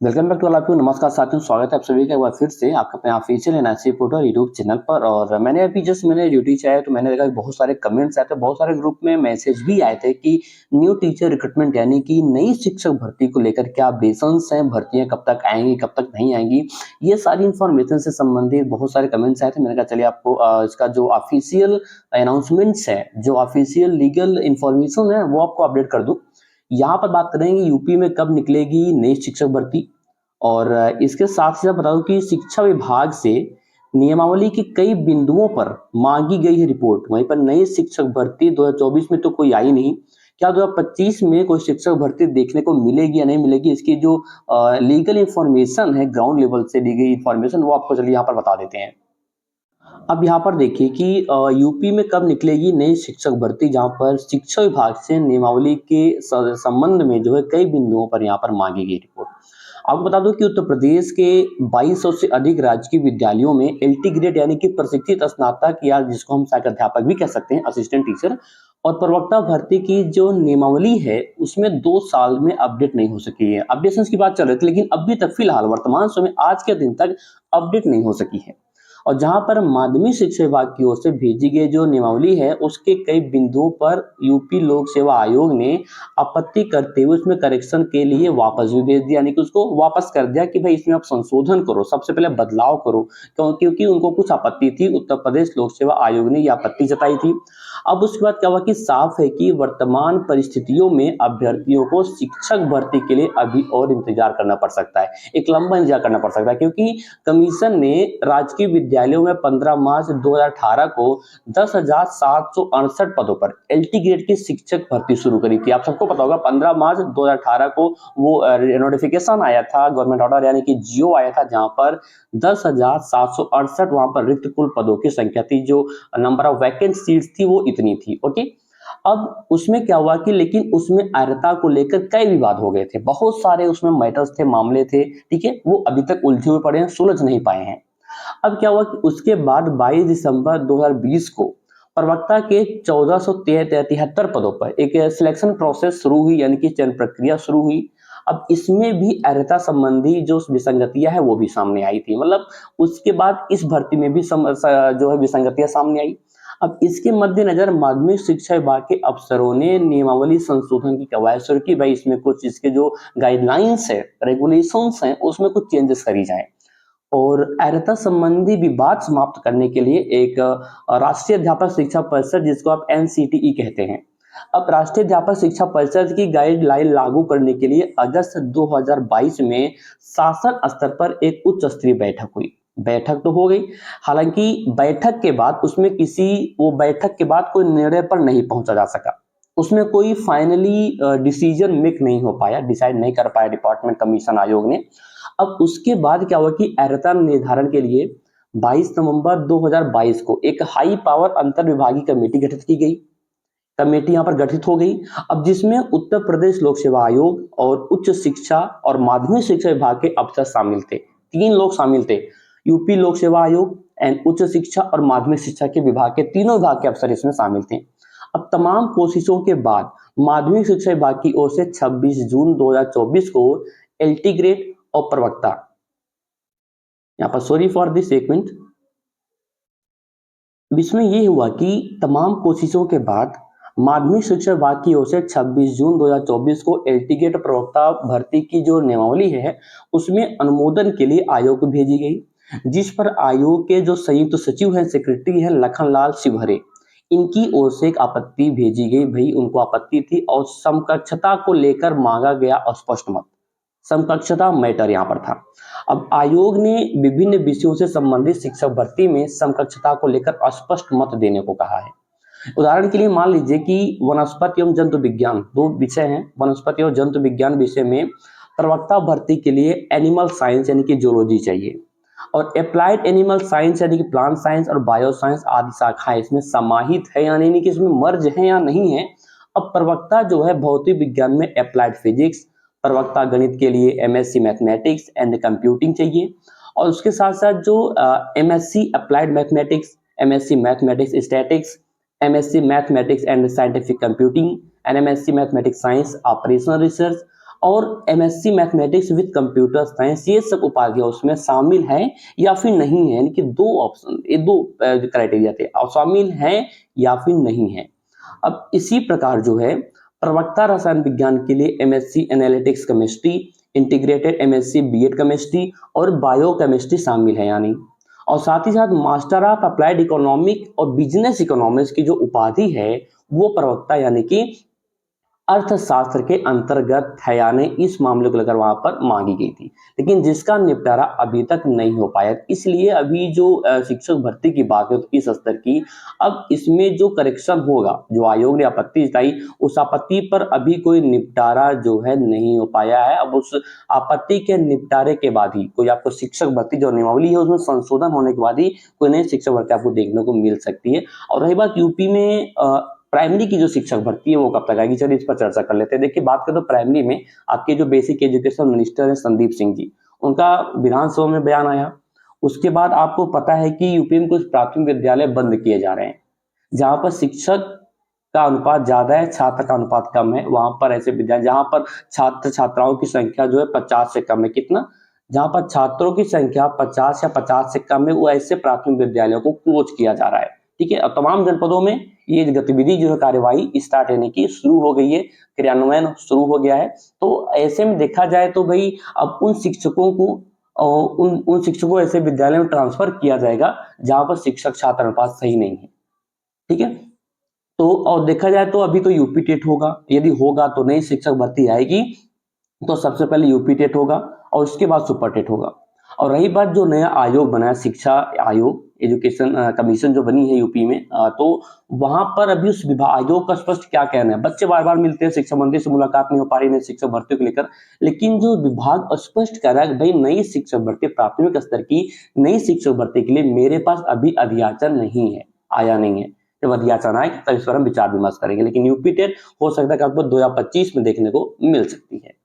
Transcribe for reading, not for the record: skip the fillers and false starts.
Welcome back to all of you. नमस्कार साथियों, स्वागत है आप सभी का एक बार फिर से आपका अपने official NRC portal YouTube channel पर। और मैंने अभी जस्ट मैंने ड्यूटी से आया तो मैंने देखा कि बहुत सारे कमेंट्स आए थे, बहुत सारे ग्रुप में मैसेज भी आए थे कि न्यू टीचर रिक्रूटमेंट यानी कि नई शिक्षक भर्ती को लेकर क्या अपडेशंस हैं, भर्तियां कब तक आएंगी, कब तक नहीं आएंगी, ये सारी इन्फॉर्मेशन से संबंधित बहुत सारे कमेंट्स आए थे। मैंने कहा चलिए आपको इसका जो ऑफिशियल अनाउंसमेंट्स है, जो ऑफिशियल लीगल इन्फॉर्मेशन है वो आपको अपडेट कर दूं। यहाँ पर बात करेंगे यूपी में कब निकलेगी नई शिक्षक भर्ती, और इसके साथ ही साथ बता दूं कि शिक्षा विभाग से नियमावली के कई बिंदुओं पर मांगी गई है रिपोर्ट। वहीं पर नई शिक्षक भर्ती 2024 में तो कोई आई नहीं, क्या 2025 में कोई शिक्षक भर्ती देखने को मिलेगी या नहीं मिलेगी, इसकी जो लीगल इंफॉर्मेशन है, ग्राउंड लेवल से दी गई इंफॉर्मेशन, वो आपको चलिए यहाँ पर बता देते हैं। अब यहाँ पर देखिए कि यूपी में कब निकलेगी नई शिक्षक भर्ती, जहाँ पर शिक्षा विभाग से नियमावली के संबंध में जो है कई बिंदुओं पर यहाँ पर मांगी गई रिपोर्ट। आपको बता दूं कि उत्तर प्रदेश के 2200 से अधिक राजकीय विद्यालयों में एलटी ग्रेड यानी कि प्रशिक्षित स्नातक, या जिसको हम सहायक अध्यापक भी कह सकते हैं, असिस्टेंट टीचर और प्रवक्ता भर्ती की जो नियमावली है उसमें 2 साल में अपडेट नहीं हो सकी है। अपडेशन की बात चल रही थी, लेकिन अभी तक फिलहाल वर्तमान समय आज के दिन तक अपडेट नहीं हो सकी है। और जहां पर माध्यमिक शिक्षा विभाग की ओर से भेजी गई जो नियमावली है उसके कई बिंदुओं पर यूपी लोक सेवा आयोग ने आपत्ति करते हुए उसमें करेक्शन के लिए वापस भी भेज दिया, यानी कि उसको वापस कर दिया कि भाई इसमें आप संशोधन करो, सबसे पहले बदलाव करो, क्योंकि उनको कुछ आपत्ति थी। उत्तर प्रदेश लोक सेवा आयोग ने यह आपत्ति जताई थी। अब उसके बाद क्या हुआ कि साफ है कि वर्तमान परिस्थितियों में अभ्यर्थियों को शिक्षक भर्ती के लिए अभी और इंतजार करना पड़ सकता है, एक लंबा इंतजार करना पड़ सकता है, क्योंकि कमीशन ने राजकीय विद्यालयों में 15 मार्च 2018 को 10,768 पदों पर एलटी ग्रेड की शिक्षक भर्ती शुरू करी थी। आप सबको पता होगा 15 मार्च 2018 को वो नोटिफिकेशन आया था, गवर्नमेंट ऑर्डर यानी कि जियो आया था, जहां पर 10,768 वहां पर रिक्त कुल पदों की संख्या थी, जो नंबर ऑफ वैकेंट सीट्स थी वो इतनी थी। ओके, अब उसमें क्या हुआ कि लेकिन उसमें अर्हता को लेकर कई विवाद हो गए थे, बहुत सारे उसमें मैटर्स थे, मामले थे, ठीक है, वो अभी तक उलझे हुए पड़े हैं, सुलझ नहीं पाए हैं। अब क्या हुआ कि उसके बाद 22 दिसंबर 2020 को प्रवक्ता के 1473 पदों पर एक सिलेक्शन प्रोसेस शुरू हुई, यानी कि चयन प्रक्रिया शुरू हुई। अब इसमें भी अर्हता संबंधी जो विसंगतियां है वो भी सामने आई थी, मतलब उसके बाद इस भर्ती में भी जो है विसंगतियां सामने आई। अब इसके मद्देनजर माध्यमिक शिक्षा विभाग के अफसरों ने नियमावली संशोधन की कवायद शुरू की। भाई इसमें कुछ इसके जो गाइडलाइंस है, रेगुलेशंस हैं, उसमें कुछ चेंजेस करी जाए। और अर्हता संबंधी विवाद समाप्त करने के लिए एक राष्ट्रीय अध्यापक शिक्षा परिषद, जिसको आप एनसीटीई कहते हैं, अब राष्ट्रीय अध्यापक शिक्षा परिषद की गाइडलाइन लागू करने के लिए अगस्त 2022 में शासन स्तर पर एक उच्च स्तरीय बैठक हुई। बैठक तो हो गई, हालांकि बैठक के बाद उसमें वो बैठक के बाद कोई निर्णय पर नहीं पहुंचा जा सका, उसमें कोई फाइनली डिसीजन मेक नहीं हो पाया, डिसाइड नहीं कर पाया डिपार्टमेंट कमीशन आयोग ने। अब उसके बाद क्या हुआ कि अर्हता निर्धारण के लिए 22 नवंबर 2022 को एक हाई पावर अंतर विभागीय कमेटी गठित की गई। कमेटी यहाँ पर गठित हो गई, अब जिसमें उत्तर प्रदेश लोक सेवा आयोग और उच्च शिक्षा और माध्यमिक शिक्षा विभाग के अफसर शामिल थे। 3 लोग शामिल थे, यूपी लोक सेवा आयोग एंड उच्च शिक्षा और माध्यमिक शिक्षा के विभाग के, तीनों विभाग के अफसर इसमें शामिल थे। अब तमाम कोशिशों के बाद माध्यमिक शिक्षा विभाग की ओर से 26 जून 2024 को एलटी ग्रेड और प्रवक्ता, यहाँ पर सॉरी फॉर दिस, एक मिनट, इसमें ये हुआ कि तमाम कोशिशों के बाद माध्यमिक शिक्षा विभाग की ओर से 26 जून 2024 को एलटीगेट प्रवक्ता भर्ती की जो नियमावली है उसमें अनुमोदन के लिए आयोग को भेजी गई, जिस पर आयोग के जो संयुक्त सचिव हैं, सेक्रेटरी हैं लखनलाल शिवहरे, इनकी ओर से एक आपत्ति भेजी गई। भाई उनको आपत्ति थी और समकक्षता को लेकर मांगा गया अस्पष्ट मत, समकक्षता मैटर यहाँ पर था। अब आयोग ने विभिन्न विषयों से संबंधित शिक्षक भर्ती में समकक्षता को लेकर स्पष्ट मत देने को कहा है। उदाहरण के लिए मान लीजिए कि वनस्पति एवं जंतु विज्ञान, 2 विषय हैं, वनस्पति और जंतु विज्ञान विषय में प्रवक्ता भर्ती के लिए एनिमल साइंस यानी कि जूलॉजी चाहिए, और अप्लाइड एनिमल साइंस यानी कि प्लांट साइंस और बायो साइंस आदि शाखाएं इसमें समाहित है या नहीं, कि इसमें मर्ज है या नहीं है। अब प्रवक्ता जो है भौतिक विज्ञान में अप्लाइड फिजिक्स, प्रवक्ता गणित के लिए एमएससी मैथमेटिक्स एंड कंप्यूटिंग चाहिए, और उसके साथ साथ जो MSc applied mathematics, MSc mathematics statics, MSc mathematics and scientific computing and MSc mathematics science operational research और MSc mathematics with computer science, ये सब उपाधियां उसमें शामिल है या फिर नहीं है, यानी कि दो ऑप्शन, ये दो क्राइटेरिया थे, और शामिल है या फिर नहीं है। अब इसी प्रकार जो है प्रवक्ता रसायन विज्ञान के लिए MSc analytics chemistry, integrated MSc BEd chemistry और बायो केमिस्ट्री शामिल है, यानी और साथ ही साथ मास्टर ऑफ अप्लाइड इकोनॉमिक और बिजनेस इकोनॉमिक्स की जो उपाधि है वो प्रवक्ता यानी कि अर्थशास्त्र के अंतर्गत है, यानी इस मामले को लेकर वहां पर मांगी गई थी, लेकिन जिसका निपटारा अभी तक नहीं हो पाया। इसलिए अभी जो शिक्षक भर्ती की बात है तो इस स्तर की, अब इसमें जो करेक्शन होगा, जो आयोग ने आपत्ति जताई, उस आपत्ति पर अभी कोई निपटारा जो है नहीं हो पाया है। अब उस आपत्ति के निपटारे के बाद ही कोई आपको शिक्षक भर्ती जो नियमावली है उसमें संशोधन होने के बाद ही कोई नई शिक्षक भर्ती आपको देखने को मिल सकती है। और रही बात यूपी में प्राइमरी की जो शिक्षक भर्ती है वो कब तक आएगी, चलिए इस पर चर्चा कर लेते हैं। देखिए बात करें तो प्राइमरी में आपके जो बेसिक एजुकेशन मिनिस्टर है संदीप सिंह जी, उनका विधानसभा में बयान आया। उसके बाद आपको पता है कि यूपी में कुछ प्राथमिक विद्यालय बंद किए जा रहे हैं, जहां पर शिक्षक का अनुपात ज्यादा है, छात्र का अनुपात कम है। वहां पर ऐसे विद्यालय जहां पर छात्र छात्राओं की संख्या जो है 50 से कम है, कितना, जहां पर छात्रों की संख्या 50 या 50 से कम है, वो ऐसे प्राथमिक विद्यालयों को क्लोज किया जा रहा है। ठीक है, और तमाम जनपदों में ये गतिविधि जो है कार्यवाही स्टार्ट होने की शुरू हो गई है, क्रियान्वयन शुरू हो गया है। तो ऐसे में देखा जाए तो भाई अब उन शिक्षकों को उन शिक्षकों को ऐसे विद्यालय में ट्रांसफर किया जाएगा जहां पर शिक्षक छात्र अनुपात सही नहीं है। ठीक है, तो और देखा जाए तो अभी तो यूपी टेट होगा, यदि होगा तो नई शिक्षक भर्ती आएगी तो सबसे पहले यूपी टेट होगा और उसके बाद सुपर टेट होगा। और रही बात जो नया आयोग बना है, शिक्षा आयोग, एजुकेशन कमीशन जो बनी है यूपी में, तो वहां पर अभी उस विभाग आयोग का स्पष्ट क्या कहना है। बच्चे बार बार मिलते हैं, शिक्षा मंत्री से मुलाकात नहीं हो पा रही है शिक्षक भर्ती को लेकर, लेकिन जो विभाग स्पष्ट कर रहा है भाई नई शिक्षक भर्ती, प्राथमिक स्तर की नई शिक्षक भर्ती के लिए मेरे पास अभी अधियाचन नहीं है, आया नहीं है। जब अधियाचन आए तब इस पर हम विचार विमर्श करेंगे, लेकिन यूपी टेट हो सकता है कि आपको 2025 में देखने को मिल सकती है।